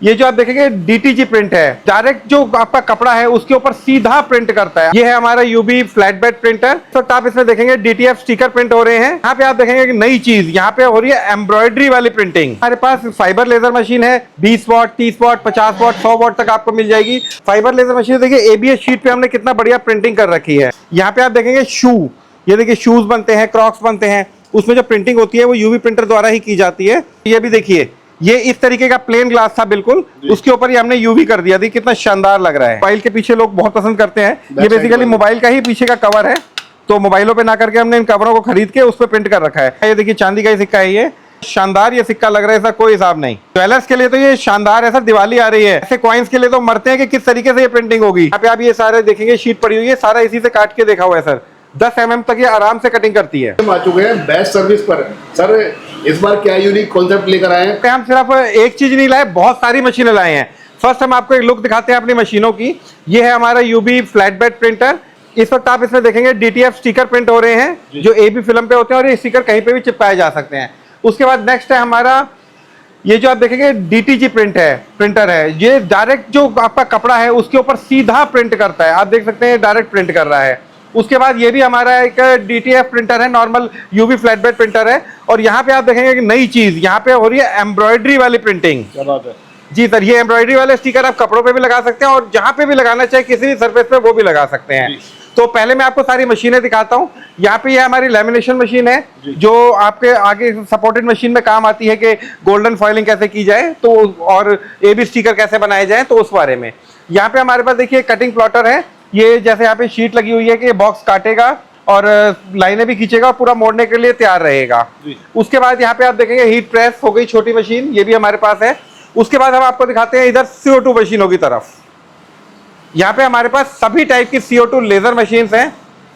ये जो आप देखेंगे डीटीजी प्रिंट है, डायरेक्ट जो आपका कपड़ा है उसके ऊपर सीधा प्रिंट करता है। ये है हमारा यूवी फ्लैट बेड प्रिंटर। तो आप इसमें देखेंगे डीटीएफ स्टिकर प्रिंट हो रहे हैं। यहाँ पे आप देखेंगे कि नई चीज यहाँ पे हो रही है एम्ब्रॉयडरी वाली प्रिंटिंग। हमारे पास फाइबर लेजर मशीन है, 20 वॉट, 30 वॉट, 50 वॉट, 100 वॉट तक आपको मिल जाएगी। फाइबर लेजर मशीन देखिए एबीएस शीट पे हमने कितना बढ़िया प्रिंटिंग कर रखी है। यहाँ पे आप देखेंगे शू, ये देखिए शूज बनते हैं, क्रॉक्स बनते हैं, उसमें जो प्रिंटिंग होती है वो यूवी प्रिंटर द्वारा ही की जाती है। ये भी देखिए, ये इस तरीके का प्लेन ग्लास था बिल्कुल, उसके ऊपर ही हमने यूवी कर दिया। देखिए कितना शानदार लग रहा है। मोबाइल के पीछे लोग बहुत पसंद करते हैं। ये बेसिकली मोबाइल का ही पीछे का कवर है, तो मोबाइलों पे ना करके हमने इन कवरों को खरीद के उस पर प्रिंट कर रखा है। ये देखिए चांदी का ही सिक्का है, ये शानदार ये सिक्का लग रहा है, इसका कोई हिसाब नहीं। ज्वेलर्स के लिए तो ये शानदार है सर, दिवाली आ रही है, ऐसे कॉइन्स के लिए तो मरते हैं कि किस तरीके से ये प्रिंटिंग होगी। यहाँ पे आप ये सारे देखेंगे शीट पड़ी हुई है, सारा इसी से काट के देखा हुआ है सर। 10 mm तक ये आराम से कटिंग करती है। आ चुके हैं बेस्ट सर्विस पर। सर इस बार क्या यूनिक कॉन्सेप्ट लेकर आए हैं? हम सिर्फ एक चीज नहीं लाए, बहुत सारी मशीनें लाए हैं। फर्स्ट हम आपको एक लुक दिखाते हैं अपनी मशीनों की। ये है हमारा यूवी फ्लैट बेड प्रिंटर। इस वक्त आप इसमें देखेंगे डीटीएफ स्टिकर प्रिंट हो रहे हैं जो एबी फिल्म पे होते हैं, और ये स्टिकर कहीं पे भी चिपकाए जा सकते हैं। उसके बाद नेक्स्ट है हमारा ये जो आप देखेंगे डीटीजी प्रिंटर है। ये डायरेक्ट जो आपका कपड़ा है उसके ऊपर सीधा प्रिंट करता है। आप देख सकते हैं डायरेक्ट प्रिंट कर रहा है। उसके बाद ये भी हमारा एक डीटीएफ प्रिंटर है, normal UV flat bed printer है। और यहाँ पे आप देखेंगे कि नई चीज यहाँ पे हो रही है एम्ब्रॉयडरी वाली प्रिंटिंग। क्या बात है जी सर, ये एम्ब्रॉयडरी वाले स्टिकर आप कपड़ों पे भी लगा सकते हैं, और जहाँ पे भी लगाना चाहे किसी भी सरफेस पे वो भी लगा सकते हैं। तो पहले मैं आपको सारी मशीनें दिखाता हूँ। यहाँ पे ये हमारी लेमिनेशन मशीन है जो आपके आगे सपोर्टेड मशीन में काम आती है कि गोल्डन फॉइलिंग कैसे की जाए, तो और एबी स्टिकर कैसे बनाए जाए, तो उस बारे में। यहाँ पे हमारे पास देखिए कटिंग प्लॉटर है। ये जैसे यहाँ पे शीट लगी हुई है कि बॉक्स काटेगा और लाइनें भी खींचेगा और पूरा मोड़ने के लिए तैयार रहेगा। उसके बाद यहाँ पे आप देखेंगे हीट प्रेस हो गई छोटी मशीन, ये भी हमारे पास है। उसके बाद हम आपको दिखाते हैं इधर CO2 मशीनों की तरफ। यहाँ पे हमारे पास सभी टाइप की CO2 लेजर मशीन हैं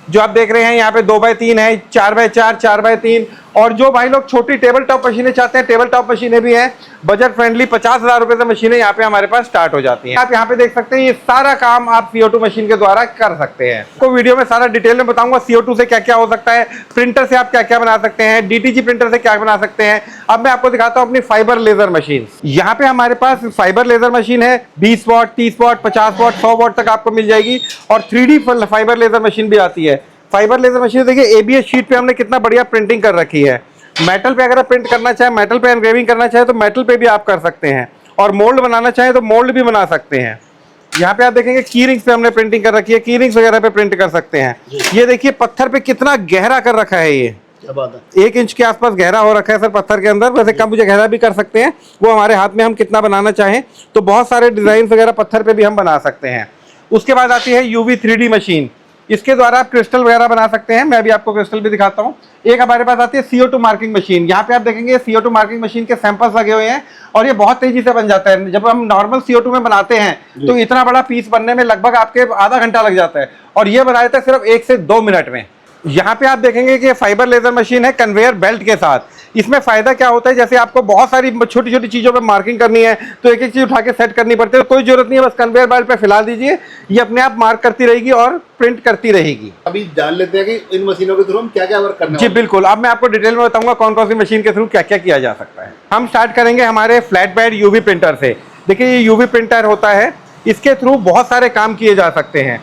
जो आप देख रहे हैं। यहाँ पे 2x3 है, 4x4, 4x3, और जो भाई लोग छोटी टेबल टॉप मशीनें चाहते हैं, टेबल टॉप मशीनें भी हैं। बजट फ्रेंडली 50,000 रुपए से मशीनें यहाँ पे हमारे पास स्टार्ट हो जाती हैं। आप यहाँ पे देख सकते हैं ये सारा काम आप CO2 मशीन के द्वारा कर सकते हैं। आपको वीडियो में सारा डिटेल में बताऊंगा CO2 से क्या क्या हो सकता है, प्रिंटर से आप क्या क्या बना सकते हैं, डीटीजी प्रिंटर से क्या बना सकते हैं। अब मैं आपको दिखाता हूँ अपनी फाइबर लेजर मशीन। यहाँ पे हमारे पास फाइबर लेजर मशीन है, 20 वॉट, 30 वॉट, 50 वॉट, 100 वॉट तक आपको मिल जाएगी। और 3D फाइबर लेजर मशीन भी आती है। फाइबर लेजर मशीन देखिए एबीएस शीट पे हमने कितना बढ़िया प्रिंटिंग कर रखी है। मेटल पे अगर आप प्रिंट करना चाहे, मेटल पे एनग्रेविंग करना चाहे तो मेटल पे भी आप कर सकते हैं, और मोल्ड बनाना चाहे तो मोल्ड भी बना सकते हैं। यहाँ पे आप देखेंगे की रिंग्स पे हमने प्रिंटिंग कर रखी है, की रिंग्स वगैरह पे प्रिंट कर सकते हैं। ये देखिए पत्थर पे कितना गहरा कर रखा है, ये क्या बात है, 1 इंच के आसपास गहरा हो रखा है सर पत्थर के अंदर। वैसे कम मुझे गहरा भी कर सकते हैं, वो हमारे हाथ में हम कितना बनाना चाहें। तो बहुत सारे डिजाइन वगैरह पत्थर पे भी हम बना सकते हैं। उसके बाद आती है यूवी 3D मशीन। इसके द्वारा आप क्रिस्टल वगैरह बना सकते हैं। मैं भी आपको क्रिस्टल भी दिखाता हूँ। एक हमारे पास आती है CO2 मार्किंग मशीन। यहाँ पे आप देखेंगे CO2 मार्किंग मशीन के सैंपल्स लगे हुए हैं, और ये बहुत तेजी से बन जाता है। जब हम नॉर्मल CO2 में बनाते हैं तो इतना बड़ा पीस बनने में लगभग आपके आधा घंटा लग जाता है, और ये बना देता है सिर्फ 1 से 2 मिनट में। यहाँ पे आप देखेंगे कि फाइबर लेजर मशीन है कन्वेयर बेल्ट के साथ। इसमें फायदा क्या होता है, जैसे आपको बहुत सारी छोटी छोटी चीजों पे मार्किंग करनी है तो एक एक चीज उठा के सेट करनी पड़ती है, तो कोई जरूरत नहीं है, बस कन्वेयर बेल्ट पे फैला दीजिए, ये अपने आप मार्क करती रहेगी और प्रिंट करती रहेगी। अभी जान लेते हैं कि इन मशीनों के थ्रू हम क्या क्या वर्क करने जी बिल्कुल, अब मैं आपको डिटेल में बताऊंगा कौन कौन सी मशीन के थ्रू क्या क्या किया जा सकता है। हम स्टार्ट करेंगे हमारे फ्लैट बेड यूवी प्रिंटर से। देखिए ये यूवी प्रिंटर होता है, इसके थ्रू बहुत सारे काम किए जा सकते हैं।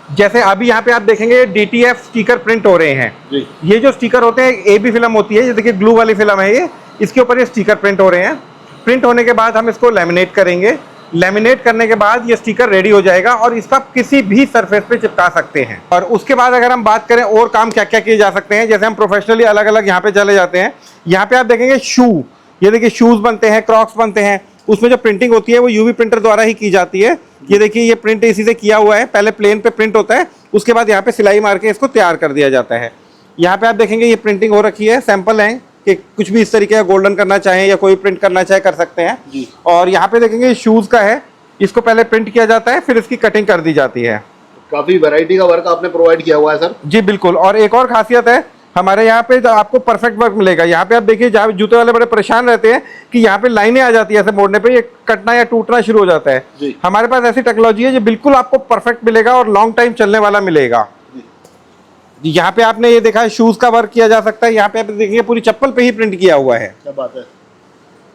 जैसे अभी यहाँ पे आप देखेंगे डीटीएफ स्टिकर प्रिंट हो रहे हैं। ये जो स्टिकर होते हैं एबी फिल्म होती है, ये देखिए ग्लू वाली फिल्म है, ये इसके ऊपर ये स्टिकर प्रिंट हो रहे हैं। प्रिंट होने के बाद हम इसको लेमिनेट करेंगे। लेमिनेट करने के बाद ये स्टिकर रेडी हो जाएगा, और इसका किसी भी सरफेस पे चिपका सकते हैं। और उसके बाद अगर हम बात करें और काम क्या क्या किए जा सकते हैं, जैसे हम प्रोफेशनली अलग अलग यहाँ पे चले जाते हैं। यहाँ पे आप देखेंगे शू, ये देखिए शूज बनते हैं, क्रॉक्स बनते हैं, उसमें जो प्रिंटिंग होती है वो यूवी प्रिंटर द्वारा ही की जाती है। ये देखिए ये प्रिंट इसी से किया हुआ है, पहले प्लेन पे प्रिंट होता है, उसके बाद यहाँ पे सिलाई मार के इसको तैयार कर दिया जाता है। यहाँ पे आप देखेंगे ये प्रिंटिंग हो रखी है, सैंपल है कि कुछ भी इस तरीके का गोल्डन करना चाहें या कोई प्रिंट करना चाहे कर सकते हैं। और यहाँ पे देखेंगे शूज का है, इसको पहले प्रिंट किया जाता है, फिर इसकी कटिंग कर दी जाती है। काफी वैरायटी का वर्क आपने प्रोवाइड किया हुआ है सर। जी बिल्कुल, और एक और खासियत है हमारे यहाँ पे आपको परफेक्ट वर्क मिलेगा। यहाँ पे आप देखिए जहाँ जूते वाले बड़े परेशान रहते हैं कि यहाँ पे लाइनें आ जाती है, ऐसे मोड़ने पे ये कटना या टूटना शुरू हो जाता है। हमारे पास ऐसी टेक्नोलॉजी है जो बिल्कुल आपको परफेक्ट मिलेगा और लॉन्ग टाइम चलने वाला मिलेगा। यहाँ पे आपने ये देखा है शूज का वर्क किया जा सकता है। यहाँ पे आप देखिए पूरी चप्पल पे ही प्रिंट किया हुआ है। क्या बात है,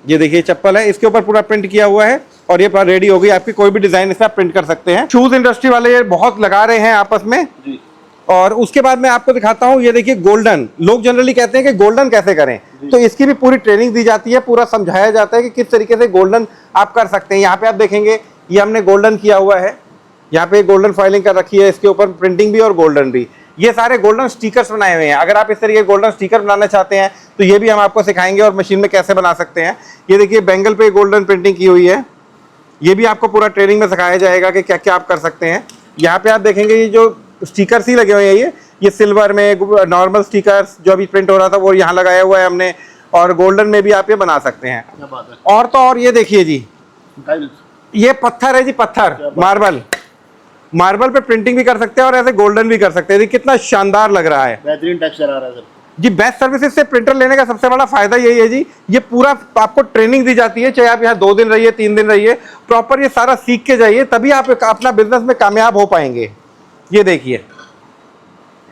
ये देखिए चप्पल है, इसके ऊपर पूरा प्रिंट किया हुआ है। और ये रेडी हो गई आपकी, कोई भी डिजाइन इसमें आप प्रिंट कर सकते हैं। शूज इंडस्ट्री वाले ये बहुत लगा रहे हैं आपस में जी। और उसके बाद मैं आपको दिखाता हूँ, ये देखिए गोल्डन, लोग जनरली कहते हैं कि गोल्डन कैसे करें, तो इसकी भी पूरी ट्रेनिंग दी जाती है, पूरा समझाया जाता है कि किस तरीके से गोल्डन आप कर सकते हैं। यहाँ पे आप देखेंगे ये हमने गोल्डन किया हुआ है, यहाँ पे गोल्डन फाइलिंग कर रखी है, इसके ऊपर प्रिंटिंग भी और गोल्डन भी। ये सारे गोल्डन स्टिकर्स बनाए हुए हैं। अगर आप इस तरीके के गोल्डन स्टिकर बनाना चाहते हैं तो ये भी हम आपको सिखाएंगे और मशीन में कैसे बना सकते हैं। ये देखिए बैंगल पे गोल्डन प्रिंटिंग की हुई है, ये भी आपको पूरा ट्रेनिंग में सिखाया जाएगा कि क्या क्या आप कर सकते हैं। यहाँ पे आप देखेंगे ये जो स्टिकर्स ही लगे हुए हैं, ये सिल्वर में नॉर्मल स्टिकर्स जो अभी प्रिंट हो रहा था वो यहाँ लगाया हुआ है हमने, और गोल्डन में भी आप ये बना सकते हैं। क्या बात है। और तो और ये देखिए जी, टाइल्स, ये पत्थर है जी, पत्थर मार्बल पे प्रिंटिंग भी कर सकते हैं और ऐसे गोल्डन भी कर सकते हैं। कितना शानदार लग रहा है, बेहतरीन टेक्सचर आ रहा है सर जी। बेस्ट सर्विसेज से प्रिंटर लेने का सबसे बड़ा फायदा यही है जी, ये पूरा आपको ट्रेनिंग दी जाती है, चाहे आप यहाँ 2 दिन रहिए 3 दिन रहिए, प्रॉपर ये सारा सीख के जाइए, तभी आप अपना बिजनेस में कामयाब हो पाएंगे। ये देखिए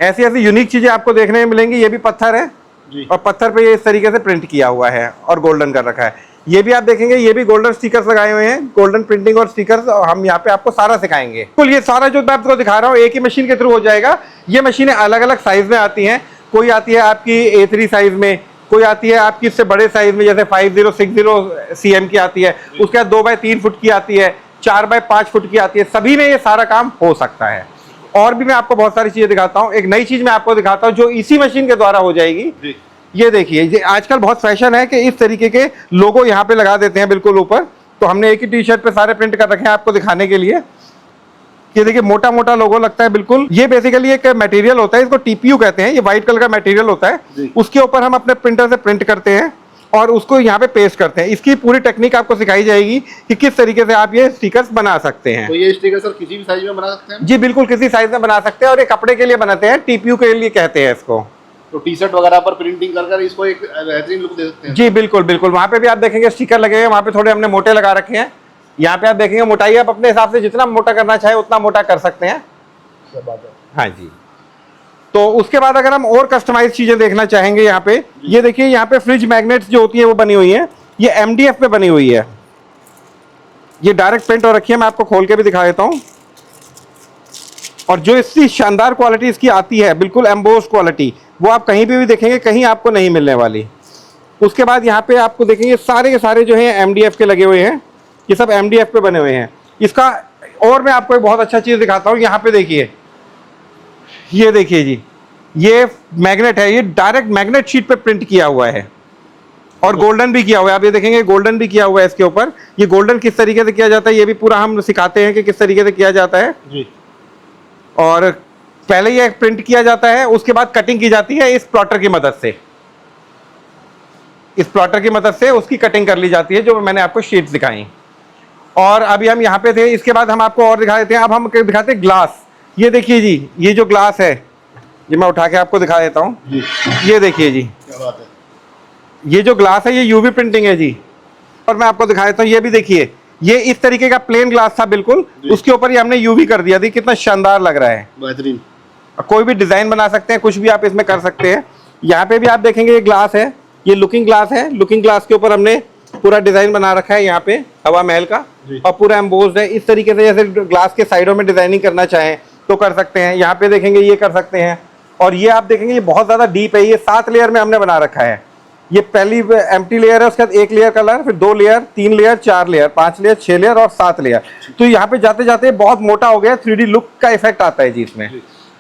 ऐसी ऐसी यूनिक चीजें आपको देखने में मिलेंगी। ये भी पत्थर है जी। और पत्थर पे ये इस तरीके से प्रिंट किया हुआ है और गोल्डन कर रखा है। ये भी आप देखेंगे, ये भी गोल्डन स्टिकर्स लगाए हुए हैं, गोल्डन प्रिंटिंग और स्टिकर्स, और हम यहाँ पे आपको सारा सिखाएंगे। बिल्कुल ये सारा जो मैं आपको दिखा रहा हूँ एक ही मशीन के थ्रू हो जाएगा। ये मशीनें अलग अलग साइज में आती हैं, कोई आती है आपकी A3 साइज में, कोई आती है आपकी इससे बड़े साइज में, जैसे 5060 CM की आती है, उसके बाद 2x3 फुट की आती है, 4x5 फुट की आती है। सभी में ये सारा काम हो सकता है। और भी मैं आपको बहुत सारी चीजें दिखाता हूँ। एक नई चीज मैं आपको दिखाता हूँ जो इसी मशीन के द्वारा हो जाएगी। ये देखिए, ये आजकल बहुत फैशन है कि इस तरीके के लोगो यहाँ पे लगा देते हैं बिल्कुल ऊपर, तो हमने एक ही टी शर्ट पे सारे प्रिंट कर रखे हैं आपको दिखाने के लिए। ये देखिए मोटा मोटा लोगो लगता है बिल्कुल। ये बेसिकली एक मटेरियल होता है, इसको TPU कहते हैं। ये व्हाइट कलर का मटेरियल होता है, उसके ऊपर हम अपने प्रिंटर से प्रिंट करते हैं और उसको यहाँ पे पेस्ट करते हैं। इसकी पूरी टेक्निक आपको सिखाई जाएगी कि किस तरीके से आप ये स्टिकर्स बना सकते हैं। तो ये स्टिकर सर किसी भी साइज में बना सकते हैं? जी बिल्कुल, किसी साइज में बना सकते हैं और ये कपड़े के लिए बनाते हैं, TPU के लिए कहते हैं इसको। तो टी शर्ट वगैरह पर प्रिंटिंग कर इसको एक बेहतरीन लुक दे सकते हैं। जी बिल्कुल बिल्कुल। वहाँ पे भी आप देखेंगे स्टिकर लगे हुए, वहाँ पे थोड़े हमने मोटे लगा रखे हैं। यहाँ पे आप देखेंगे मोटाई आप अपने हिसाब से जितना मोटा करना चाहे उतना मोटा कर सकते हैं। क्या बात है। हाँ जी। तो उसके बाद अगर हम और कस्टमाइज चीजें देखना चाहेंगे, यहाँ पे ये देखिए, यहाँ पे फ्रिज मैग्नेट्स जो होती है वो बनी हुई है, ये MDF पे बनी हुई है। ये डायरेक्ट प्रिंट हो रखी है, मैं आपको खोल के भी दिखा देता हूँ। और जो इसकी शानदार क्वालिटी इसकी आती है, बिल्कुल एम्बोस्ड क्वालिटी, वो आप कहीं भी देखेंगे कहीं आपको नहीं मिलने वाली। उसके बाद यहाँ पे आपको देखेंगे सारे के सारे जो है MDF के लगे हुए हैं, ये सब MDF पे बने हुए हैं। इसका और मैं आपको एक बहुत अच्छा चीज दिखाता हूँ। यहाँ पे देखिए, ये देखिए जी, ये मैग्नेट है, ये डायरेक्ट मैग्नेट शीट पे प्रिंट किया हुआ है और गोल्डन भी किया हुआ है। आप ये देखेंगे गोल्डन भी किया हुआ है इसके ऊपर। ये गोल्डन किस तरीके से किया जाता है ये भी पूरा हम सिखाते हैं कि किस तरीके से किया जाता है जी। और पहले ये प्रिंट किया जाता है, उसके बाद कटिंग की जाती है इस प्लॉटर की मदद से। इस प्लॉटर की मदद से उसकी कटिंग कर ली जाती है, जो मैंने आपको शीट्स दिखाई। और अभी हम यहाँ पे थे, इसके बाद हम आपको और दिखा देते हैं। अब हम दिखाते हैं ग्लास। ये देखिए जी, ये जो ग्लास है, ये मैं उठा के आपको दिखा देता हूँ। ये देखिए जी, क्या बात है। ये जो ग्लास है ये UV प्रिंटिंग है जी। और मैं आपको दिखा देता हूँ, ये भी देखिए, ये इस तरीके का प्लेन ग्लास था बिल्कुल, उसके ऊपर ये हमने UV कर दिया। देखिए कितना शानदार लग रहा है, बेहतरीन। कोई भी डिजाइन बना सकते हैं, कुछ भी आप इसमें कर सकते हैं। यहाँ पे भी आप देखेंगे ये ग्लास है, ये लुकिंग ग्लास है। लुकिंग ग्लास के ऊपर हमने पूरा डिजाइन बना रखा है यहाँ पे हवा महल का, और पूरा एम्बोस्ड है। इस तरीके से जैसे ग्लास के साइडों में डिजाइनिंग करना चाहें तो कर सकते हैं। यहाँ पे देखेंगे ये कर सकते हैं। और ये आप देखेंगे ये बहुत ज्यादा डीप है, ये 7 लेयर में हमने बना रखा है। ये पहली एम्प्टी लेयर है, उसके बाद 1 लेयर कलर, फिर 2 layer, 3 layer, 4 layer, 5 layer, 6 layer और 7 लेयर। तो यहाँ पे जाते जाते बहुत मोटा हो गया, 3D लुक का इफेक्ट आता है जी इसमें।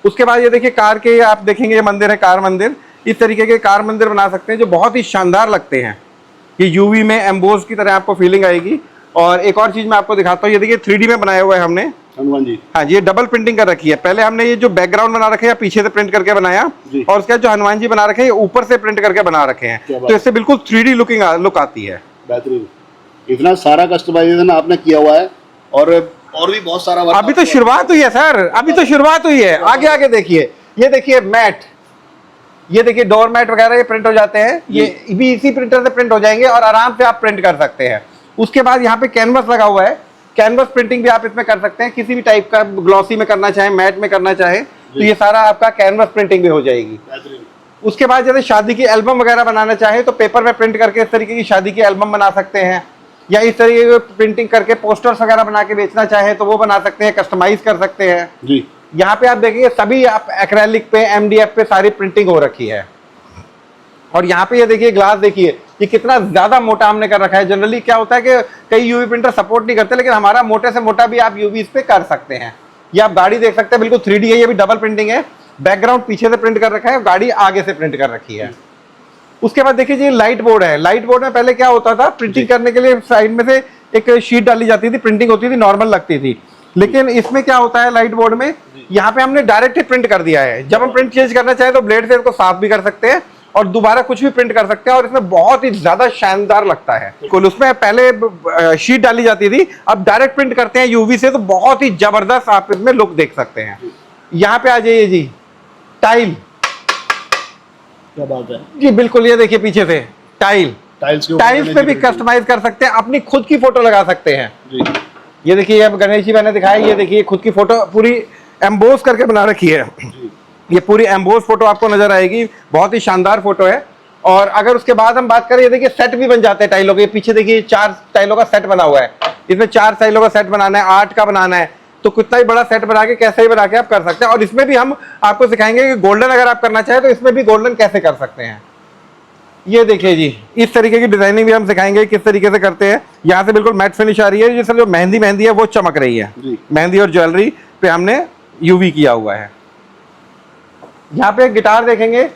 उसके बाद ये देखिए कार के, आप देखेंगे ये मंदिर है, कार मंदिर। इस तरीके के कार मंदिर बना सकते हैं जो बहुत ही शानदार लगते हैं। ये UV में एम्बोज की तरह आपको फीलिंग आएगी। और एक और चीज मैं आपको दिखाता हूँ, ये देखिए 3D में बनाया हुआ है हमने हनुमान जी। हाँ जी, ये डबल प्रिंटिंग कर रखी है। पहले हमने ये जो बैकग्राउंड बना रखे हैं पीछे से प्रिंट करके बनाया, और उसके बाद जो हनुमान जी बना रखे हैं ये ऊपर से प्रिंट करके बना रखे हैं। तो इससे बिल्कुल 3D लुक आती है। बेहतरीन। इतना सारा कस्टमाइजेशन आपने किया हुआ है और भी बहुत सारा वर्क। अभी तो शुरुआत हुई है सर, अभी तो शुरुआत हुई है। आगे आगे देखिए, ये देखिए मैट, ये देखिए डोर मैट वगैरह ये प्रिंट हो जाते हैं। ये भी इसी प्रिंटर से प्रिंट हो जाएंगे और आराम से आप प्रिंट कर सकते हैं। उसके बाद यहाँ पे कैनवस लगा हुआ है, कैनवस प्रिंटिंग भी आप इसमें कर सकते हैं। किसी भी टाइप का ग्लॉसी में करना चाहे, मैट में करना चाहे, तो ये सारा आपका कैनवस प्रिंटिंग भी हो जाएगी। उसके बाद जैसे शादी की एल्बम वगैरह बनाना चाहे तो पेपर में प्रिंट करके इस तरीके की शादी की एल्बम बना सकते हैं। या इस तरीके की प्रिंटिंग करके पोस्टर्स वगैरह बना के बेचना चाहे तो वो बना सकते हैं, कस्टमाइज कर सकते हैं जी। यहाँ पे आप देखेंगे सभी आप एक्रेलिक पे, एमडीएफ पे सारी प्रिंटिंग हो रखी है। और यहाँ पे ये देखिए ग्लास देखिए ये कितना ज्यादा मोटा हमने कर रखा है। जनरली क्या होता है कि कई यूवी प्रिंटर सपोर्ट नहीं करते, लेकिन हमारा मोटे से मोटा भी आप यूवी इस पे कर सकते हैं। ये आप गाड़ी देख सकते हैं, बिल्कुल 3D है, ये भी डबल प्रिंटिंग है। बैकग्राउंड पीछे से प्रिंट कर रखा है, गाड़ी आगे से प्रिंट कर रखी है। उसके बाद देखिए जी लाइट बोर्ड है। लाइट बोर्ड में पहले क्या होता था, प्रिंटिंग करने के लिए साइड में से एक शीट डाली जाती थी, प्रिंटिंग होती थी, नॉर्मल लगती थी। लेकिन इसमें क्या होता है लाइट बोर्ड में, यहाँ पे हमने डायरेक्ट ही प्रिंट कर दिया है। जब हम प्रिंट चेंज करना चाहें तो ब्लेड से इसको साफ भी कर सकते हैं और दोबारा कुछ भी प्रिंट कर सकते हैं, और इसमें बहुत ही ज्यादा शानदार लगता है। कुल उसमें पहले शीट डाली जाती थी, अब डायरेक्ट प्रिंट करते हैं यूवी से, तो बहुत ही जबरदस्त आप इसमें लुक देख सकते हैं। यहाँ पे आ जाइए जी, टाइल। क्या बात है जी बिल्कुल, ये देखिए पीछे से टाइल, टाइल्स पे भी कस्टमाइज कर सकते हैं, अपनी खुद की फोटो लगा सकते हैं जी। ये देखिए अब गणेश जी मैंने दिखाया, ये देखिए खुद की फोटो पूरी एम्बोस करके बना रखी है। ये पूरी एम्बोस फोटो आपको नजर आएगी, बहुत ही शानदार फोटो है। और अगर उसके बाद हम बात करें, ये देखिए सेट भी बन जाते हैं टाइलों के। पीछे देखिए 4 टाइलों का सेट बना हुआ है, इसमें 4 टाइलों का सेट बनाना है, 8 का बनाना है, तो कितना ही बड़ा सेट बना के कैसे ही बना के आप कर सकते हैं। और इसमें भी हम आपको सिखाएंगे कि गोल्डन अगर आप करना चाहें तो इसमें भी गोल्डन कैसे कर सकते हैं। ये देखिए जी, इस तरीके की डिजाइनिंग भी हम सिखाएंगे किस तरीके से करते हैं। यहाँ से बिल्कुल मैट फिनिश आ रही है, जैसे जो मेहंदी है वो चमक रही है। मेहंदी और ज्वेलरी पे हमने यूवी किया हुआ है। यहाँ पे गिटार देखेंगे,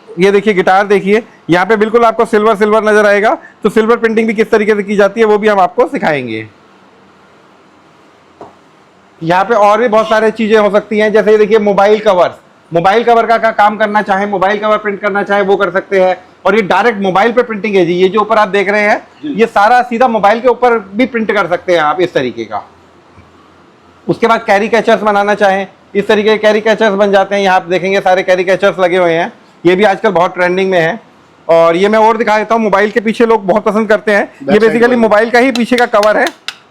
ये देखिए गिटार देखिए, यहाँ पे बिल्कुल आपको सिल्वर नजर आएगा। तो सिल्वर प्रिंटिंग भी किस तरीके से की जाती है वो भी हम आपको सिखाएंगे। यहाँ पे और भी बहुत सारी चीजें हो सकती हैं, जैसे ये देखिए मोबाइल कवर का काम करना चाहे, मोबाइल कवर प्रिंट करना चाहे वो कर सकते हैं। और ये डायरेक्ट मोबाइल पे प्रिंटिंग है जी, ये जो ऊपर आप देख रहे हैं ये सारा सीधा मोबाइल के ऊपर भी प्रिंट कर सकते हैं आप इस तरीके का। उसके बाद कैरी कैचर्स बनाना चाहें, इस तरीके के कैरी कैचर्स बन जाते हैं। यहाँ आप देखेंगे सारे कैरी कैचर्स लगे हुए हैं, ये भी आजकल बहुत ट्रेंडिंग में है। और ये मैं और दिखा देता हूँ, मोबाइल के पीछे लोग बहुत पसंद करते हैं। ये बेसिकली मोबाइल का ही पीछे का कवर है,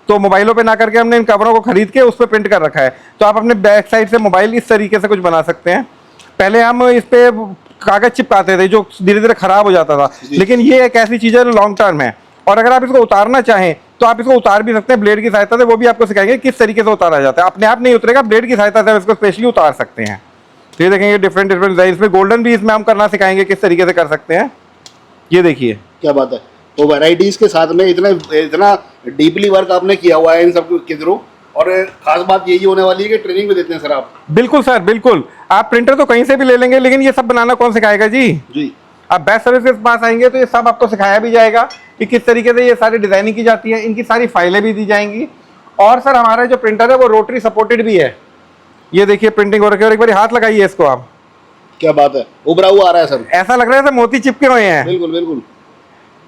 तो मोबाइलों पे ना करके हमने इन कवरों को खरीद के उस पर प्रिंट कर रखा है। तो आप अपने बैक साइड से मोबाइल इस तरीके से कुछ बना सकते हैं। पहले हम इस पे कागज चिपकाते थे जो धीरे धीरे खराब हो जाता था, लेकिन ये एक ऐसी चीज है जो लॉन्ग टर्म है। और अगर आप इसको उतारना चाहें तो आप इसको उतार भी सकते हैं ब्लेड की सहायता से, वो भी आपको सिखाएंगे किस तरीके से उतारा जाता है। अपने आप नहीं उतरेगा, ब्लेड की सहायता से आप इसको स्पेशली उतार सकते हैं। तो ये देखेंगे डिफरेंट डिजाइन में, गोल्डन भी इसमें हम करना सिखाएंगे किस तरीके से कर सकते हैं। ये देखिए क्या बात है, तो वैरायटीज के साथ में इतना डीपली वर्क आपने किया हुआ है इन सब के थ्रू। और खास बात यही होने वाली है कि ट्रेनिंग भी देते हैं सर आप। बिल्कुल सर, बिल्कुल। आप प्रिंटर तो कहीं से भी ले लेंगे, लेकिन ये सब बनाना कौन सिखाएगा जी। आप बेस्ट सर्विस के पास आएंगे तो ये सब आपको सिखाया भी जाएगा कि किस तरीके से ये सारी डिजाइनिंग की जाती है, इनकी सारी फाइलें भी दी जाएंगी। और सर हमारा जो प्रिंटर है वो रोटरी सपोर्टेड भी है। ये देखिए प्रिंटिंग हो रखी है, और एक बार हाथ लगाइए इसको आप, क्या बात है, उभरा हुआ आ रहा है सर, ऐसा लग रहा है मोती चिपके हुए हैं। बिल्कुल बिल्कुल,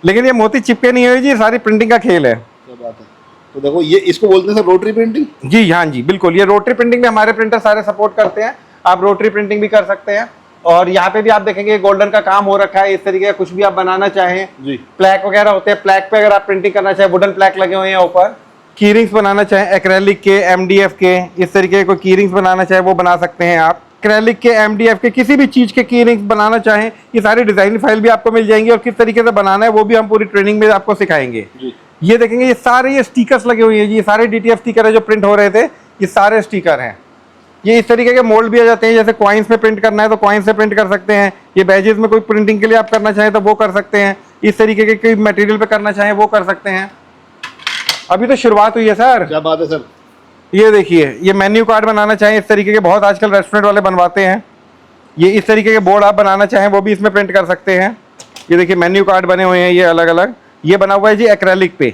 लेकिन ये मोती चिपके नहीं हुए जी, सारी प्रिंटिंग का खेल है। क्या बात है। तो देखो ये इसको बोलते हैं सर रोटरी प्रिंटिंग। जी हाँ जी बिल्कुल, ये रोटरी प्रिंटिंग में हमारे प्रिंटर सारे सपोर्ट करते हैं। आप रोटरी प्रिंटिंग भी कर सकते हैं। और यहाँ पे भी आप देखेंगे गोल्डन का काम हो रखा है। इस तरीके का कुछ भी आप बनाना चाहें, प्लैक वगैरह होते हैं, प्लैक पे अगर आप प्रिंटिंग करना चाहें, वुडन प्लैक लगे हुए हैं ऊपर। कीरिंग्स बनाना चाहें एक्रेलिक के, एमडीएफ के, इस तरीके के कोई कीरिंग्स बनाना चाहे वो बना सकते हैं आप। एक्रेलिक के, एमडीएफ के, किसी भी चीज के कीरिंग्स बनाना चाहें, ये सारी डिजाइन फाइल भी आपको मिल जाएंगी। और किस तरीके से बनाना है वो भी हम पूरी ट्रेनिंग में आपको सिखाएंगे। ये देखेंगे ये सारे ये स्टिकर्स लगे हुए हैं जी, ये सारे डीटीएफ स्टिकर है जो प्रिंट हो रहे थे, ये सारे स्टिकर हैं। ये इस तरीके के मोल्ड भी आ जाते हैं, जैसे कॉइन्स में प्रिंट करना है तो कॉइन्स से प्रिंट कर सकते हैं। ये बैजेस में कोई प्रिंटिंग के लिए आप करना चाहें तो वो कर सकते हैं। इस तरीके के कोई मटेरियल पे करना चाहें वो कर सकते हैं। अभी तो शुरुआत हुई है सर। क्या बात है सर। ये देखिए ये मेन्यू कार्ड बनाना चाहें इस तरीके के, बहुत आजकल रेस्टोरेंट वाले बनवाते हैं। ये इस तरीके के बोर्ड आप बनाना चाहें वो भी इसमें प्रिंट कर सकते हैं। ये देखिए मेन्यू कार्ड बने हुए हैं ये अलग अलग। ये बना हुआ है जी एक्रेलिक पे,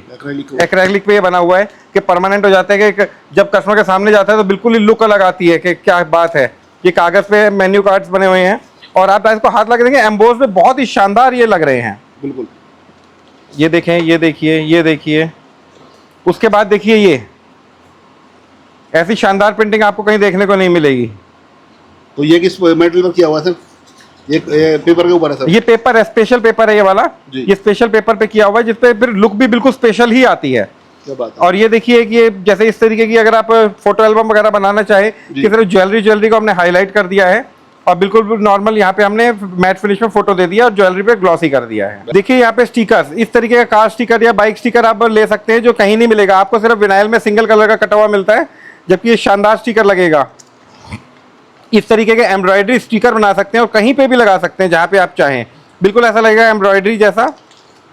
एक्रेलिक पे ये बना हुआ है कि परमानेंट हो जाता है कि जब कस्टमर के सामने जाता है तो बिल्कुल ही लुक अलग आती है कि क्या बात है। ये कागज पे मेन्यू कार्ड्स बने हुए हैं और आप इसको हाथ लगा देंगे एम्बोस पे बहुत ही शानदार ये लग रहे हैं। बिल्कुल, ये देखें, ये देखिए, ये देखिए। उसके बाद देखिए ये ऐसी शानदार प्रिंटिंग आपको कहीं देखने को नहीं मिलेगी। तो ये किस मेटेरियल पर किया हुआ है सर? ये पेपर के ऊपर है सर? ये पेपर है, स्पेशल पेपर है ये वाला। ये स्पेशल पेपर पे किया हुआ है जिसपे फिर लुक भी बिल्कुल स्पेशल ही आती है। क्या बात है। और ये देखिए कि ये जैसे इस तरीके की अगर आप फोटो एल्बम वगैरह बनाना चाहे, किसी तरह ज्वेलरी को हमने हाईलाइट कर दिया है और बिल्कुल नॉर्मल यहाँ पे हमने मैट फिनिश में फोटो दे दिया और ज्वेलरी पे ग्लॉसी कर दिया है। देखिए यहाँ पे स्टिकर्स, इस तरीके का कार स्टिकर या बाइक स्टिकर आप ले सकते हैं जो कहीं नहीं मिलेगा आपको, सिर्फ विनाइल में सिंगल कलर का कटा हुआ मिलता है, जबकि ये शानदार स्टिकर लगेगा। इस तरीके के एम्ब्रॉयडरी स्टिकर बना सकते हैं और कहीं पे भी लगा सकते हैं जहाँ पे आप चाहें, बिल्कुल ऐसा लगेगा एम्ब्रॉयडरी जैसा।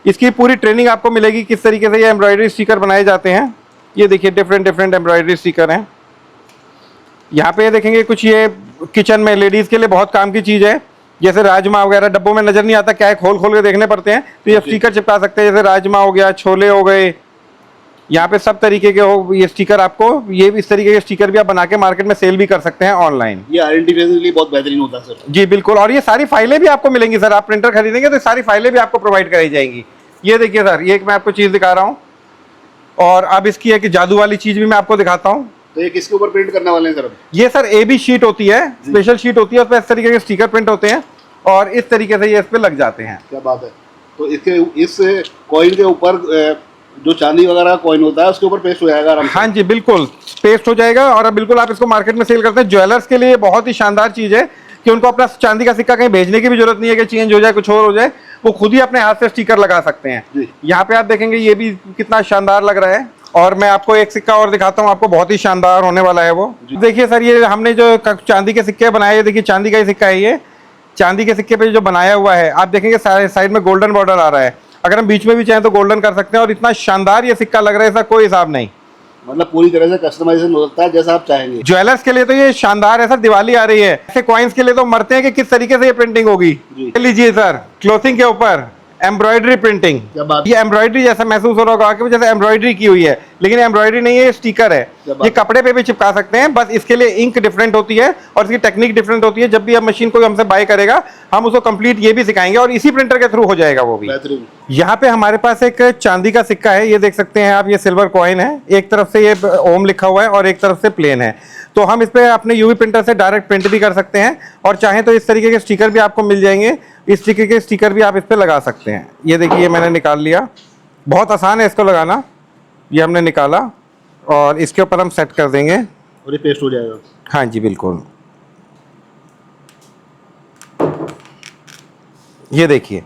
इसकी पूरी ट्रेनिंग आपको मिलेगी किस तरीके से ये एम्ब्रॉयडरी स्टिकर बनाए जाते हैं। ये देखिए डिफरेंट एम्ब्रॉयडरी स्टिकर हैं। यहाँ पे देखेंगे कुछ ये किचन में लेडीज़ के लिए बहुत काम की चीज़ है, जैसे राजमा वगैरह डब्बों में नज़र नहीं आता, क्या है खोल के देखने पड़ते हैं, तो ये स्टिकर चिपका सकते हैं, जैसे राजमा हो गया, छोले हो गए, यहाँ पे सब तरीके के हो ये स्टिकर आपको, ये इस तरीके के स्टिकर भी आप बना के मार्केट में सेल भी कर सकते हैं ऑनलाइन। ये आइडेंटिफिकेशन के लिए बहुत बेहतरीन होता है सर। जी बिल्कुल, और ये सारी फाइलें भी आपको मिलेंगी सर, आप प्रिंटर खरीदेंगे तो सारी फाइलें भी आपको प्रोवाइड कराई जाएंगी। ये देखिए सर, ये मैं आपको चीज़ दिखा रहा हूँ, और अब इसकी एक जादू वाली चीज़ भी मैं आपको दिखाता हूँ। तो ये किसके ऊपर प्रिंट करने वाले हैं सर? ये सर AB शीट होती है, स्पेशल शीट होती है, उस पर इस तरीके के स्टिकर प्रिंट होते हैं और इस तरीके से ये इस पे लग जाते हैं। क्या बात है। तो इसके इस कॉइन के ऊपर जो चांदी वगैरह कॉइन होता है उसके ऊपर पेस्ट हो जाएगा आराम से? हाँ जी बिल्कुल, पेस्ट हो जाएगा, और अब बिल्कुल आप इसको मार्केट में सेल करते हैं। ज्वेलर्स के लिए बहुत ही शानदार चीज़ है कि उनको अपना चांदी का सिक्का कहीं भेजने की भी जरूरत नहीं है कि चेंज हो जाए, कुछ और हो जाए, वो खुद ही अपने हाथ से स्टिकर लगा सकते हैं। यहाँ पे आप देखेंगे ये भी कितना शानदार लग रहा है, और मैं आपको एक सिक्का और दिखाता हूँ, आपको बहुत ही शानदार होने वाला है वो। देखिए सर, ये हमने जो चांदी के सिक्के बनाए, देखिए चांदी का ही सिक्का है ये, चांदी के सिक्के पे जो बनाया हुआ है आप देखेंगे साइड में गोल्डन बॉर्डर आ रहा है, अगर हम बीच में भी चाहें तो गोल्डन कर सकते हैं, और इतना शानदार ये सिक्का लग रहा है, इसका कोई हिसाब नहीं। मतलब पूरी तरह से कस्टमाइजेशन हो सकता है जैसा आप चाहेंगे। ज्वेलर्स के लिए तो ये शानदार है सर, दिवाली आ रही है, ऐसे कॉइन्स के लिए तो मरते हैं कि किस तरीके से ये प्रिंटिंग होगी। लीजिए सर, क्लोथिंग के ऊपर एम्ब्रॉयडरी प्रिंटिंग, ये एम्ब्रॉयडरी जैसा महसूस हो रहा होगा कि जैसे एम्ब्रॉयडरी की हुई है, लेकिन एम्ब्रॉयडरी नहीं है, ये स्टिकर है। ये कपड़े पे भी चिपका सकते हैं, बस इसके लिए इंक डिफरेंट होती है और इसकी टेक्निक डिफरेंट होती है। जब भी अब मशीन कोई हमसे बाय करेगा हम उसको कंप्लीट ये भी सिखाएंगे, और इसी प्रिंटर के थ्रू हो जाएगा वो भी। यहाँ पे हमारे पास एक चांदी का सिक्का है, ये देख सकते हैं आप, ये सिल्वर कॉइन है, एक तरफ से ये ओम लिखा हुआ है और एक तरफ से प्लेन है, तो हम इस पे अपने यूवी प्रिंटर से डायरेक्ट प्रिंट भी कर सकते हैं, और चाहें तो इस तरीके के स्टिकर भी आपको मिल जाएंगे, इस तरीके के स्टिकर भी आप इस पे लगा सकते हैं। ये देखिए मैंने निकाल लिया, बहुत आसान है इसको लगाना, ये हमने निकाला और इसके ऊपर हम सेट कर देंगे और ये पेस्ट हो जाएगा। हाँ जी बिल्कुल, ये देखिए,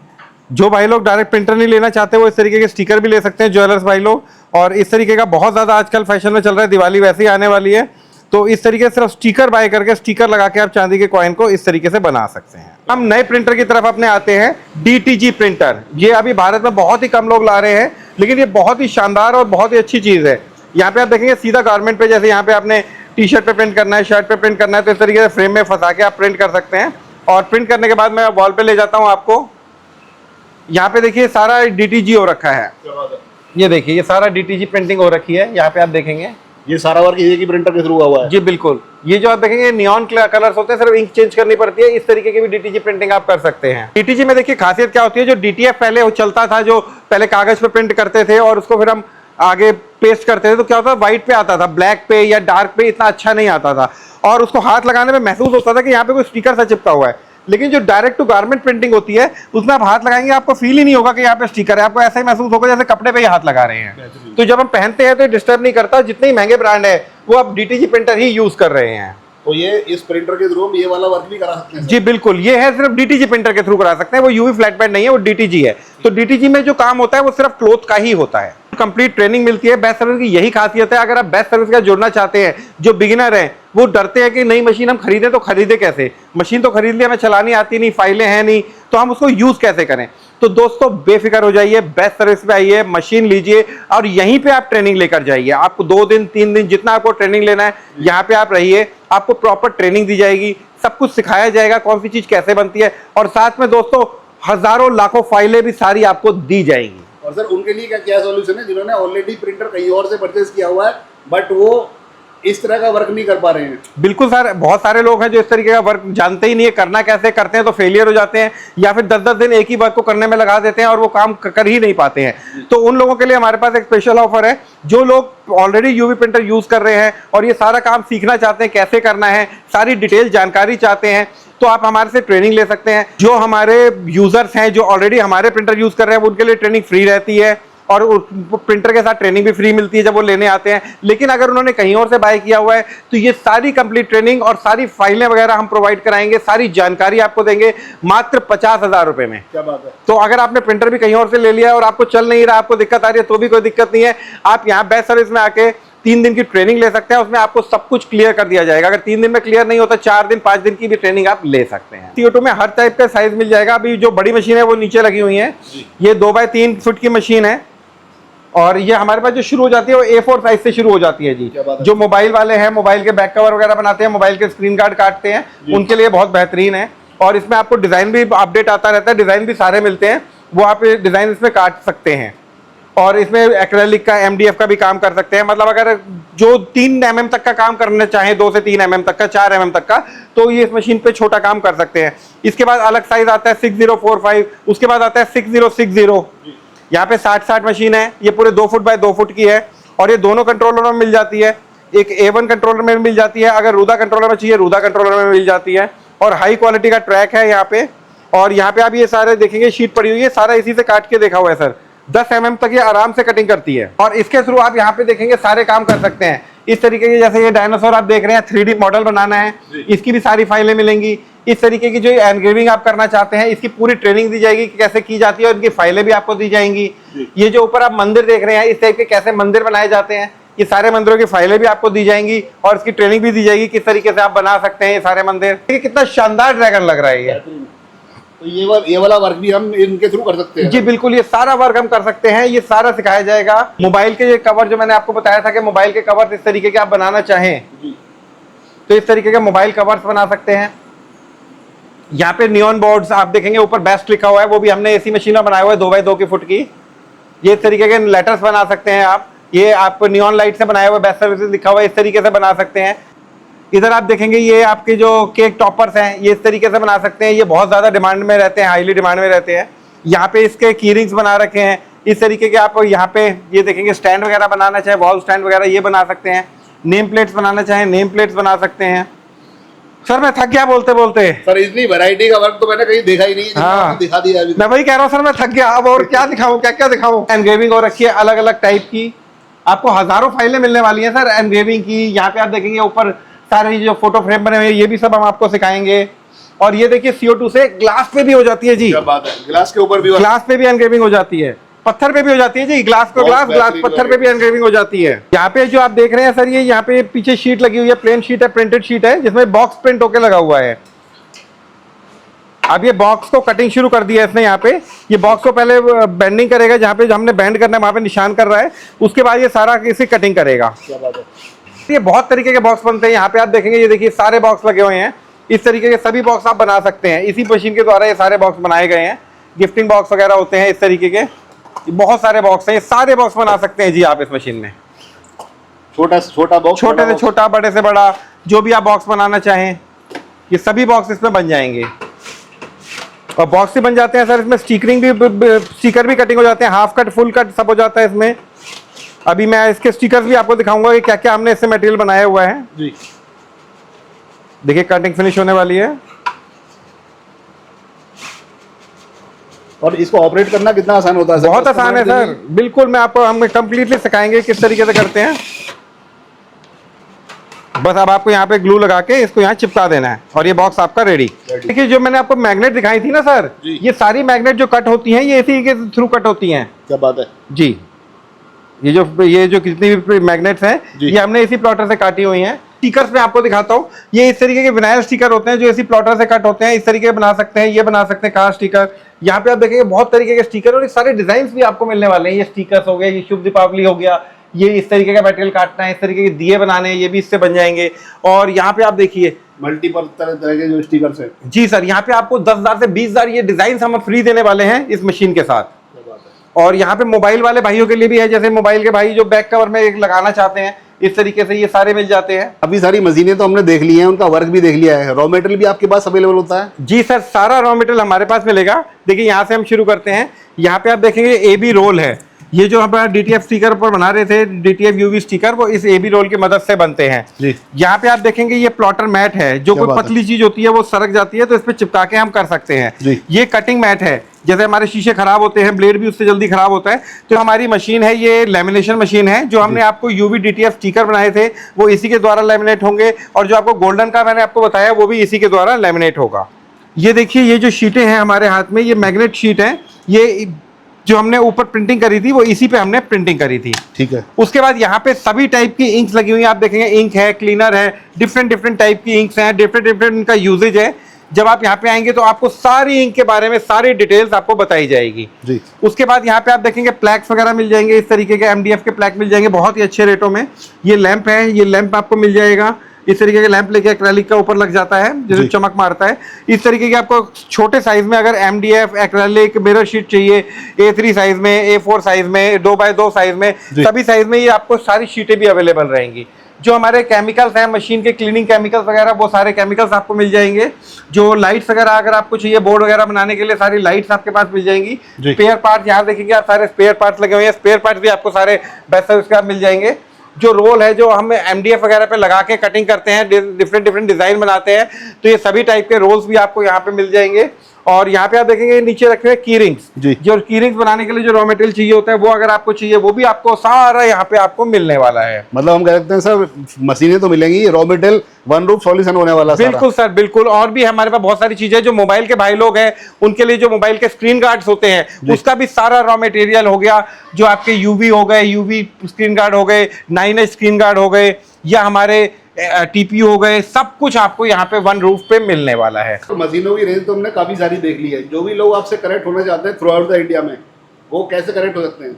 जो भाई लोग डायरेक्ट प्रिंटर नहीं लेना चाहते वो इस तरीके के स्टिकर भी ले सकते हैं, ज्वेलर्स भाई लोग। और इस तरीके का बहुत ज़्यादा आजकल फैशन में चल रहा है, दिवाली वैसे ही आने वाली है, तो इस तरीके से सिर्फ स्टिकर बाय करके स्टिकर लगा के आप चांदी के कॉइन को इस तरीके से बना सकते हैं। हम नए प्रिंटर की तरफ अपने आते हैं, DTG प्रिंटर। ये अभी भारत में बहुत ही कम लोग ला रहे हैं, लेकिन ये बहुत ही शानदार और बहुत ही अच्छी चीज़ है। यहाँ पे आप देखेंगे सीधा गारमेंट पे, जैसे यहाँ पे आपने टी-शर्ट पे प्रिंट करना है, शर्ट पे प्रिंट करना है, तो इस तरीके से फ्रेम में फंसा के आप प्रिंट कर सकते हैं। और प्रिंट करने के बाद मैं वॉल पे ले जाता हूँ आपको, यहाँ पे देखिए सारा DTG हो रखा है, ये देखिए ये सारा DTG प्रिंटिंग हो रखी है। यहाँ पे आप देखेंगे ये सारा वर्क एक ही प्रिंटर के थ्रू हुआ है। जी बिल्कुल, ये जो आप देखेंगे नियॉन कलर्स होते हैं, सिर्फ इंक चेंज करनी पड़ती है, इस तरीके की भी DTG प्रिंटिंग आप कर सकते हैं। DTG में देखिए खासियत क्या होती है, जो DTF पहले वो चलता था, जो पहले कागज पे प्रिंट करते थे और उसको फिर हम आगे पेस्ट करते थे, तो क्या होता था व्हाइट पे आता था, ब्लैक पे या डार्क पे इतना अच्छा नहीं आता था, और उसको हाथ लगाने में महसूस होता था कि यहाँ पे कोई स्टिकर सा चिपका हुआ है। लेकिन जो डायरेक्ट टू गारमेंट प्रिंटिंग होती है उसमें आप हाथ लगाएंगे आपको फील ही नहीं होगा कि यहाँ पे स्टिकर है, आपको ऐसा ही महसूस होगा जैसे कपड़े पे ही हाथ लगा रहे हैं। तो जब हम पहनते हैं तो ये डिस्टर्ब नहीं करता, जितने ही महंगे ब्रांड है वो आप DTG प्रिंटर ही यूज कर रहे हैं। तो ये इस प्रिंटर के थ्रू ये वाला वर्क भी करा सकते हैं? जी बिल्कुल, ये है सिर्फ DTG प्रिंटर के थ्रू करा सकते हैं, वो यूवी फ्लैट पैड नहीं है, वो DTG है। तो DTG में जो काम होता है वो सिर्फ क्लॉथ का ही होता है, कंप्लीट ट्रेनिंग मिलती है। बेस्ट सर्विस की यही खासियत है, अगर आप बेस्ट सर्विस का जुड़ना चाहते हैं, जो बिगिनर हैं वो डरते हैं कि नई मशीन हम खरीदें तो खरीदे कैसे, मशीन तो खरीद लिया, हमें चलानी आती नहीं, फाइलें हैं नहीं, तो हम उसको यूज कैसे करें। तो दोस्तों बेफिक्र हो जाइए, बेस्ट सर्विस पे आइए, मशीन लीजिए और यहीं पे आप ट्रेनिंग लेकर जाइए। आपको 2 दिन 3 दिन जितना आपको ट्रेनिंग लेना है यहाँ पे आप रहिए, आपको प्रॉपर ट्रेनिंग दी जाएगी, सब कुछ सिखाया जाएगा कौन सी चीज कैसे बनती है, और साथ में दोस्तों हजारों लाखों फाइलें भी सारी आपको दी जाएंगी। और सर उनके लिए क्या सॉल्यूशन है जिन्होंने ऑलरेडी प्रिंटर कहीं और से परचेज किया हुआ है बट वो इस तरह का वर्क नहीं कर पा रहे हैं? बिल्कुल सर, बहुत सारे लोग हैं जो इस तरीके का वर्क जानते ही नहीं है, करना कैसे, करते हैं तो फेलियर हो जाते हैं, या फिर 10-10 दिन एक ही वर्क को करने में लगा देते हैं और वो काम कर ही नहीं पाते हैं। तो उन लोगों के लिए हमारे पास एक स्पेशल ऑफर है, जो लोग ऑलरेडी यूवी प्रिंटर यूज कर रहे हैं और ये सारा काम सीखना चाहते हैं कैसे करना है, सारी डिटेल जानकारी चाहते हैं, तो आप हमारे से ट्रेनिंग ले सकते हैं। जो हमारे यूजर्स हैं जो ऑलरेडी हमारे प्रिंटर यूज कर रहे हैं उनके लिए ट्रेनिंग फ्री रहती है, और प्रिंटर के साथ ट्रेनिंग भी फ्री मिलती है जब वो लेने आते हैं। लेकिन अगर उन्होंने कहीं और से बाय किया हुआ है तो ये सारी कंप्लीट ट्रेनिंग और सारी फाइलें वगैरह हम प्रोवाइड कराएंगे, सारी जानकारी आपको देंगे मात्र 50,000 रुपए में। क्या बात है। तो अगर आपने प्रिंटर भी कहीं और से ले लिया है और आपको चल नहीं रहा, आपको दिक्कत आ रही है, तो भी कोई दिक्कत नहीं है। आप यहाँ बेस्ट सर्विस में आके 3 दिन की ट्रेनिंग ले सकते हैं, उसमें आपको सब कुछ क्लियर कर दिया जाएगा। अगर 3 दिन में क्लियर नहीं होता 4 दिन 5 दिन की भी ट्रेनिंग आप ले सकते हैं। CO2 में हर टाइप का साइज मिल जाएगा। अभी जो बड़ी मशीन है वो नीचे लगी हुई है, ये 2x3 फुट की मशीन है और ये हमारे पास जो शुरू हो जाती है वो A4 साइज से शुरू हो जाती है जी। जो मोबाइल वाले हैं, मोबाइल के बैक कवर वगैरह बनाते हैं, मोबाइल के स्क्रीन गार्ड काटते हैं, उनके लिए बहुत बेहतरीन है। और इसमें आपको डिजाइन भी अपडेट आता रहता है, डिजाइन भी सारे मिलते हैं, वो आप डिजाइन इसमें काट सकते हैं। और इसमें एक्रेलिक का, MDF का भी काम कर सकते हैं। मतलब अगर जो 3 mm तक का काम करना चाहें, 2 से 3 mm तक का, 4 mm तक का, तो ये इस मशीन पे छोटा काम कर सकते हैं। इसके बाद अलग साइज आता है 6045, उसके बाद आता है 6060। यहाँ पे 60-60 मशीन है, ये पूरे 2 फुट बाय 2 फुट की है और ये दोनों कंट्रोलर में मिल जाती है। एक A1 कंट्रोलर में मिल जाती है, अगर रूदा कंट्रोलर में चाहिए रूदा कंट्रोलर में मिल जाती है। और हाई क्वालिटी का ट्रैक है यहाँ पे। और यहाँ पे आप ये सारे देखेंगे शीट पड़ी हुई है, सारा इसी से काट के देखा हुआ है सर। 10 mm तक ये आराम से कटिंग करती है और इसके थ्रू आप यहाँ पे देखेंगे सारे काम कर सकते हैं इस तरीके के। जैसे ये डायनासोर आप देख रहे हैं, 3D मॉडल बनाना है, इसकी भी सारी फाइलें मिलेंगी। इस तरीके की जो एनग्रेविंग आप करना चाहते हैं, इसकी पूरी ट्रेनिंग दी जाएगी कि कैसे की जाती है और इनकी फाइलें भी आपको दी जाएंगी। ये जो ऊपर आप मंदिर देख रहे हैं, इस टाइप के कैसे मंदिर बनाए जाते हैं, ये सारे मंदिरों की फाइलें भी आपको दी जाएंगी और इसकी ट्रेनिंग भी दी जाएगी किस तरीके से आप बना सकते हैं ये सारे मंदिर। देखिए कितना शानदार ड्रैगन लग रहा है ये। तो ये वाला वर्क भी हम इनके थ्रू कर सकते हैं। जी बिल्कुल, ये सारा वर्क हम कर सकते हैं, ये सारा सिखाया जाएगा। मोबाइल के ये कवर जो मैंने आपको बताया था कि मोबाइल के कवर इस तरीके के आप बनाना चाहें तो इस तरीके के मोबाइल कवर्स बना सकते हैं। यहाँ पे नियॉन बोर्ड्स आप देखेंगे, ऊपर बेस्ट लिखा हुआ है, वो भी हमने एसी मशीन में बनाया हुआ है 2x2 की फुट की। ये इस तरीके के लेटर्स बना सकते हैं आप, ये आप नियॉन लाइट से बनाए हुए बेस्ट सर्विसेज लिखा हुआ है, इस तरीके से बना सकते हैं। इधर आप देखेंगे ये आपके जो केक टॉपर्स हैं, ये इस तरीके से बना सकते हैं, ये बहुत ज़्यादा डिमांड में रहते हैं, हाईली डिमांड में रहते हैं। यहाँ पे इसके की रिंग्स बना रखे हैं इस तरीके के। आप यहाँ पे ये देखेंगे स्टैंड वगैरह बनाना चाहे, वॉल स्टैंड वगैरह ये बना सकते हैं। नेम प्लेट्स बनाना चाहें, नेम प्लेट्स बना सकते हैं। सर मैं थक गया बोलते बोलते। सर इतनी वैरायटी का वर्क तो मैंने कहीं देखा ही नहीं, हाँ दिखा दिया अभी। मैं वही कह रहा हूँ सर, मैं थक गया, अब और क्या दिखाऊं, क्या क्या दिखाऊं। एनग्रेविंग और रखी है अलग अलग टाइप की, आपको हजारों फाइलें मिलने वाली हैं सर एनग्रेविंग की। यहाँ पे आप देखेंगे ऊपर सारे जो फोटो फ्रेम बने हुए हैं, ये भी सब हम आपको सिखाएंगे। और ये देखिए CO2 से ग्लास पे भी हो जाती है जी। क्या बात है, ग्लास के ऊपर भी, ग्लास पे भी एनग्रेविंग हो जाती है, पत्थर पे भी हो जाती है जी। ग्लास को ग्लास, ग्लास पत्थर पे भी एनग्रेविंग हो जाती है। यहाँ पे जो आप देख रहे हैं सर, ये यहाँ पे पीछे शीट लगी हुई है, प्लेन शीट है, प्रिंटेड शीट है, जिसमें बॉक्स प्रिंट होके लगा हुआ है। अब ये बॉक्स को कटिंग शुरू कर दिया है इसने। यहाँ पे ये बॉक्स को पहले बेंडिंग करेगा, जहाँ पे हमने बेंड करना है वहाँ पे निशान कर रहा है, उसके बाद ये सारा इसे कटिंग करेगा। क्या बात है। ये बहुत तरीके के बॉक्स बनते हैं। यहाँ पे आप देखेंगे, ये देखिए सारे बॉक्स लगे हुए हैं, इस तरीके के सभी बॉक्स आप बना सकते हैं। इसी मशीन के द्वारा ये सारे बॉक्स बनाए गए हैं। गिफ्टिंग बॉक्स वगैरह होते हैं इस तरीके के, बहुत सारे बॉक्स हैं, ये सारे बॉक्स बना सकते हैं जी आप इस मशीन में। छोटा से छोटा बॉक्स, छोटे से छोटा, बड़े से बड़ा, जो भी आप बॉक्स बनाना चाहें ये सभी बॉक्स इसमें बन जाएंगे। और बॉक्स ही बन जाते हैं सर, इसमें स्टिकरिंग भी, स्टिकर भी कटिंग हो जाते हैं, हाफ कट, फुल कट सब हो जाता है इसमें। अभी मैं इसके स्टिकर्स भी आपको दिखाऊंगा कि क्या क्या हमने इससे मटेरियल बनाया हुआ है जी। देखिए कटिंग फिनिश होने वाली है। और इसको ऑपरेट करना कितना आसान होता है सर? बहुत आसान है सर, बिल्कुल। मैं आपको, हम कंप्लीटली सिखाएंगे किस तरीके से करते हैं। बस अब आपको यहाँ पे ग्लू लगा के इसको यहाँ चिपका देना है और ये बॉक्स आपका रेडी। देखिए जो मैंने आपको मैग्नेट दिखाई थी ना सर, ये सारी मैग्नेट जो कट होती हैं ये इसी के थ्रू कट होती हैं। क्या बात है जी। ये जो कितनी भी मैग्नेट्स हैं ये हमने इसी प्लॉटर से काटी हुई हैं। स्टिकर्स में आपको दिखाता हूँ, ये इस तरीके के विनाइल स्टिकर होते हैं जो इसी प्लॉटर से कट होते हैं, इस तरीके बना सकते हैं, ये बना सकते हैं कार स्टिकर। यहाँ पे आप देखेंगे बहुत तरीके के स्टिकर और ये सारे डिजाइन भी आपको मिलने वाले हैं। ये स्टिकर्स हो गए, ये शुभ दीपावली हो गया, ये इस तरीके का मटेरियल काटना है, इस तरीके के दिए बनाने हैं, ये भी इससे बन जाएंगे। और यहाँ पे आप देखिए मल्टीपल तरह के जो स्टिकर्स हैं जी सर, यहाँ पे आपको 10,000 से 20,000 ये डिजाइन हम फ्री देने वाले हैं इस मशीन के साथ। और यहाँ पे मोबाइल वाले भाइयों के लिए भी है, जैसे मोबाइल के भाई जो बैक कवर में एक लगाना चाहते हैं, इस तरीके से ये सारे मिल जाते हैं। अभी सारी मशीनें तो हमने देख ली हैं, उनका वर्क भी देख लिया है। रॉ मटेरियल भी आपके पास अवेलेबल होता है? जी सर, सारा रॉ मटेरियल हमारे पास मिलेगा। देखिए यहाँ से हम शुरू करते हैं। यहाँ पे आप देखेंगे AB रोल है, ये जो हमारा DTF स्टिकर पर बना रहे थे, DTF UV स्टिकर, वो इस AB रोल की मदद से बनते हैं जी। यहाँ पे आप देखेंगे ये प्लॉटर मैट है, जो कोई पतली चीज होती है वो सरक जाती है तो इस पे चिपका के हम कर सकते हैं जी। ये कटिंग मैट है, जैसे हमारे शीशे खराब होते हैं, ब्लेड भी उससे जल्दी खराब होता है, तो हमारी मशीन है ये लैमिनेशन मशीन है। जो हमने आपको UV DTF स्टिकर बनाए थे वो इसी के द्वारा लैमिनेट होंगे, और जो आपको गोल्डन का मैंने आपको बताया वो भी इसी के द्वारा लैमिनेट होगा। ये देखिए ये जो शीटें हैं हमारे हाथ में, ये मैग्नेट शीट है, ये जो हमने ऊपर प्रिंटिंग करी थी वो इसी पे हमने प्रिंटिंग करी थी। ठीक है। उसके बाद यहाँ पे सभी टाइप की इंक्स लगी हुई हैं, आप देखेंगे इंक है, क्लीनर है, डिफरेंट टाइप की इंक्स हैं, डिफरेंट इनका यूजेज है। जब आप यहाँ पे आएंगे तो आपको सारी इंक के बारे में सारी डिटेल्स आपको बताई जाएगी जी। उसके बाद यहाँ पे आप देखेंगे प्लैक्स वगैरह मिल जाएंगे, इस तरीके के MDF के प्लैक मिल जाएंगे बहुत ही अच्छे रेटों में। ये लैंप है, ये लैंप आपको मिल जाएगा, इस तरीके के लैंप लेके एक्रेलिक का ऊपर लग जाता है जैसे चमक मारता है। इस तरीके के आपको छोटे साइज में अगर MDF एक्रेलिक मिरर शीट चाहिए, A3 साइज में, A4 साइज में, 2x2 साइज में, सभी साइज में ये आपको सारी शीटें भी अवेलेबल रहेंगी। जो हमारे केमिकल्स हैं मशीन के, क्लीनिंग केमिकल्स वगैरह, वो सारे केमिकल्स आपको मिल जाएंगे। जो लाइट्स वगैरह अगर आपको चाहिए बोर्ड वगैरह बनाने के लिए, सारी लाइट्स आपके पास मिल जाएंगी। स्पेयर पार्ट यहाँ देखेंगे आप, सारे स्पेयर पार्ट्स लगे हुए हैं, स्पेयर पार्ट्स भी आपको सारे बेस्ट सर्विस के मिल जाएंगे। जो रोल है जो हम MDF वगैरह पे लगा के कटिंग करते हैं, डिफरेंट डिजाइन बनाते हैं, तो ये सभी टाइप के रोल्स भी आपको यहाँ पे मिल जाएंगे। और यहाँ पे आप देखेंगे नीचे रखे हुए की रिंग्स, जो की रिंग्स बनाने के लिए जो रॉ मटेरियल चाहिए होता है वो अगर आपको चाहिए वो भी आपको सारा यहाँ पे आपको मिलने वाला है। मतलब हम कह सकते हैं सर मशीनें तो मिलेंगी, raw material one roof solution होने वाला है। बिल्कुल सर बिल्कुल। और भी हमारे पास बहुत सारी चीजें, जो मोबाइल के भाई लोग हैं उनके लिए जो मोबाइल के स्क्रीन गार्ड्स होते हैं उसका भी सारा रॉ मटेरियल हो गया। जो आपके UV हो गए, UV स्क्रीन गार्ड हो गए, 9H स्क्रीन गार्ड हो गए, या हमारे TPU हो गए, सब कुछ आपको यहाँ पे वन रूफ पे मिलने वाला है। तो मशीनों की रेंज तो हमने काफी सारी देख ली है। जो भी लोग आपसे कनेक्ट होना चाहते हैं थ्रू आउट द इंडिया में, वो कैसे कनेक्ट हो सकते हैं?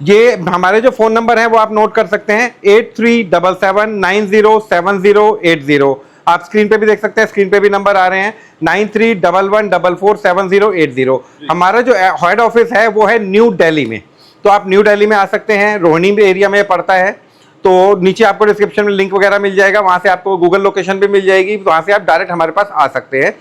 ये हमारे जो फोन नंबर है वो आप नोट कर सकते हैं, 8377907080। आप स्क्रीन पे भी देख सकते हैं, स्क्रीन पे भी नंबर आ रहे हैं, 9311447080। हमारा जो हेड ऑफिस है वो है न्यू दिल्ली में, तो आप न्यू दिल्ली में आ सकते हैं, रोहिणी एरिया में पड़ता है। तो नीचे आपको डिस्क्रिप्शन में लिंक वगैरह मिल जाएगा, वहां से आपको गूगल लोकेशन भी मिल जाएगी, तो वहां से आप डायरेक्ट हमारे पास आ सकते हैं।